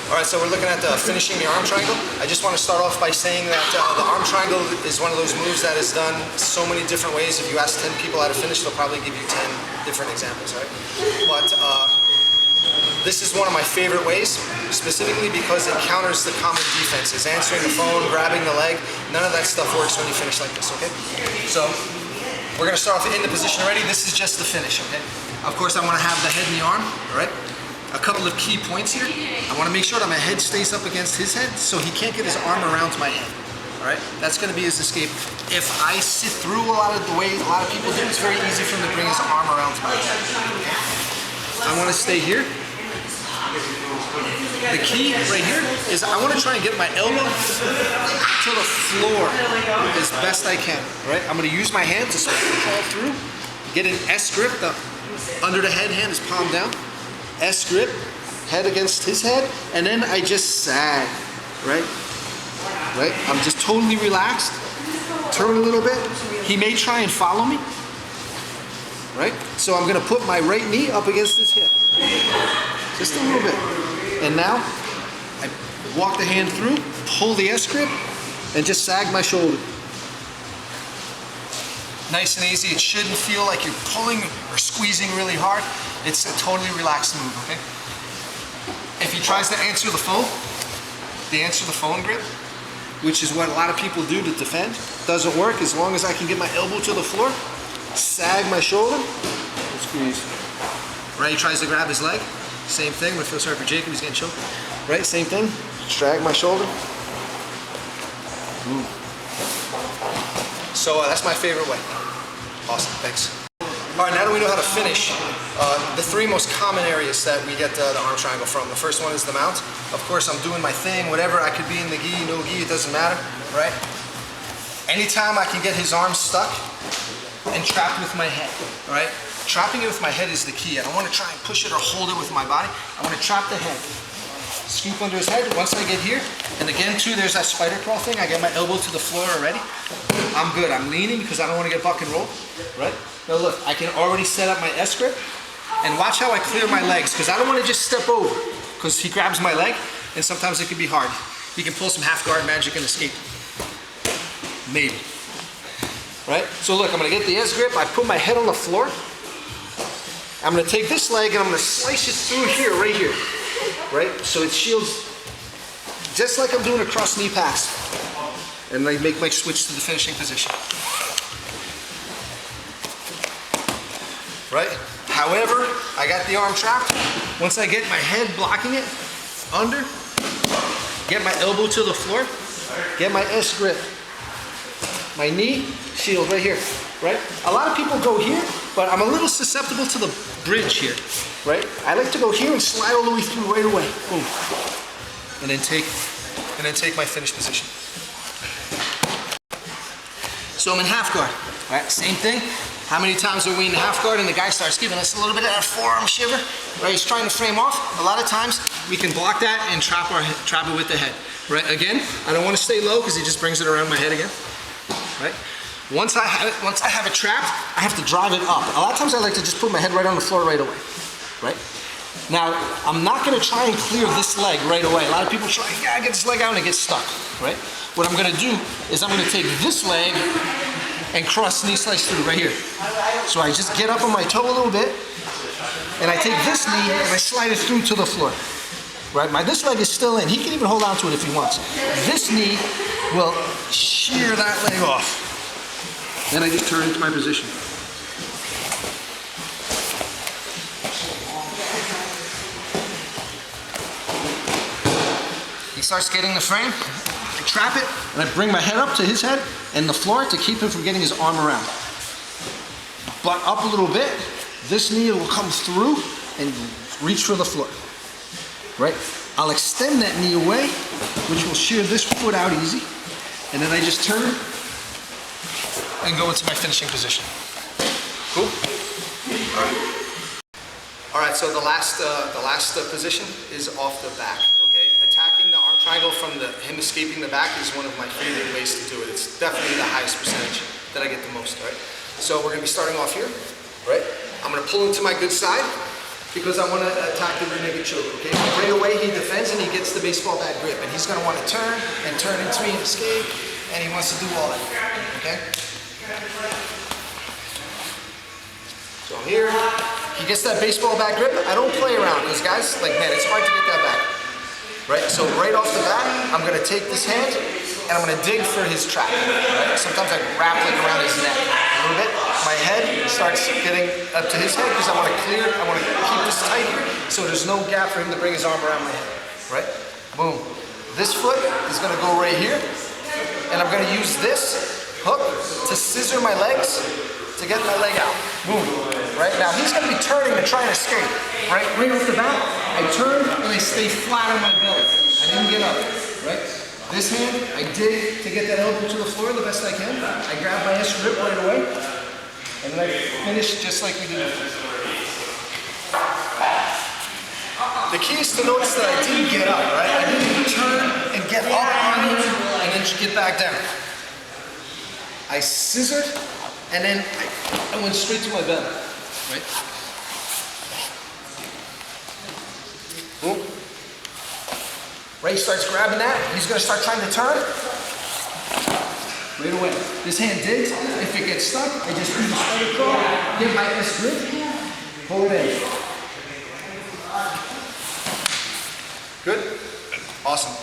All right, so we're looking at finishing the arm triangle. I just want to start off by saying that the arm triangle is one of those moves that is done so many different ways. If you ask 10 people how to finish, they'll probably give you 10 different examples, right? But this is one of my favorite ways, specifically because it counters the common defenses. Answering the phone, grabbing the leg, none of that stuff works when you finish like this, okay? So we're gonna start off in the position already. This is just the finish, okay? Of course, I wanna have the head in the arm, all right? A couple of key points here. I want to make sure that my head stays up against his head so he can't get his arm around my head. All right, that's going to be his escape. If I sit through a lot of the way a lot of people do, it's very easy for him to bring his arm around my head. Okay? I want to stay here. The key right here is I want to try and get my elbow to the floor as best I can. All right, I'm going to use my hand to crawl through, get an S grip. The under the head hand is palm down. S grip, head against his head, and then I just sag, right? Right? I'm just totally relaxed, turn a little bit. He may try and follow me, right? So I'm gonna put my right knee up against his hip, just a little bit. And now, I walk the hand through, pull the S grip, and just sag my shoulder. Nice and easy. It shouldn't feel like you're pulling or squeezing really hard. It's a totally relaxed move, okay? If he tries to answer the phone grip, which is what a lot of people do to defend, doesn't work. As long as I can get my elbow to the floor, sag my shoulder, and squeeze. Right, he tries to grab his leg. Same thing. I'm gonna feel sorry for Jacob, he's getting choked. Right, same thing. Drag my shoulder. So that's my favorite way. Awesome, thanks. All right, now that we know how to finish, the three most common areas that we get the arm triangle from. The first one is the mount. Of course, I'm doing my thing, whatever. I could be in the gi, no gi, it doesn't matter, right? Anytime I can get his arm stuck and trapped with my head, all right? Trapping it with my head is the key. I don't want to try and push it or hold it with my body. I want to trap the head. Scoop under his head. Once I get here, and again too, there's that spider crawl thing. I get my elbow to the floor already. I'm good. I'm leaning because I don't want to get buck and roll, right? Now look, I can already set up my S grip, and watch how I clear my legs because I don't want to just step over because he grabs my leg, and sometimes it can be hard. He can pull some half guard magic and escape. Maybe. Right? So look, I'm going to get the S grip. I put my head on the floor. I'm going to take this leg and I'm going to slice it through here, right here. Right? So it shields just like I'm doing a cross knee pass. And I make my switch to the finishing position. Right? However, I got the arm trapped. Once I get my head blocking it, under, get my elbow to the floor, get my S grip. My knee, shield right here, right? A lot of people go here, but I'm a little susceptible to the bridge here, right? I like to go here and slide all the way through right away. Boom. And then take my finish position. So I'm in half guard, right? Same thing. How many times are we in half guard and the guy starts giving us a little bit of that forearm shiver, right? He's trying to frame off. A lot of times we can block that and trap it with the head, right? Again, I don't want to stay low because he just brings it around my head again, right? Once I have it trapped, I have to drive it up. A lot of times I like to just put my head right on the floor right away, right? Now, I'm not going to try and clear this leg right away. A lot of people try, yeah, get this leg out and it gets stuck, right? What I'm going to do is I'm going to take this leg and cross knee slice through right here. So I just get up on my toe a little bit, and I take this knee and I slide it through to the floor. Right? This leg is still in. He can even hold on to it if he wants. This knee will shear that leg off. Then I just turn into my position. He starts getting the frame. I trap it, and I bring my head up to his head and the floor to keep him from getting his arm around. Butt up a little bit. This knee will come through and reach for the floor. Right? I'll extend that knee away, which will shear this foot out easy. And then I just turn and go into my finishing position. Cool? All right. All right, so the last position is off the back, okay? Attacking the arm triangle from him escaping the back is one of my favorite ways to do it. It's definitely the highest percentage that I get the most, right? So we're gonna be starting off here, right? I'm gonna pull into my good side, because I want to attack the rear naked choke, okay? Right away he defends and he gets the baseball bat grip, and he's going to want to turn into me and escape, and he wants to do all that, okay? So here, he gets that baseball bat grip. I don't play around because guys, like man, it's hard to get that back, right? So right off the bat, I'm going to take this hand and I'm going to dig for his trap, right? Sometimes I wrap like around his neck a little bit. My head starts getting up to his head because I want to keep this tight so there's no gap for him to bring his arm around my head, right? Boom. This foot is going to go right here, and I'm going to use this hook to scissor my legs to get my leg out. Boom. Right? Now he's going to be turning to try and escape, right? Right off the bat, I turn and I stay flat on my belly. I didn't get up, right? This hand, I dig to get that elbow to the floor the best I can. I grab my S grip right away, and then I finish just like we did before. The key is to notice that I didn't get up, right? I didn't turn and get up on him and then get back down. I scissored, and then I went straight to my belly, right? Boom. Ray starts grabbing that. He's going to start trying to turn. Right away. This hand digs. If it gets stuck, I just do the spider crawl, get my S grip, pull it in. Good? Awesome.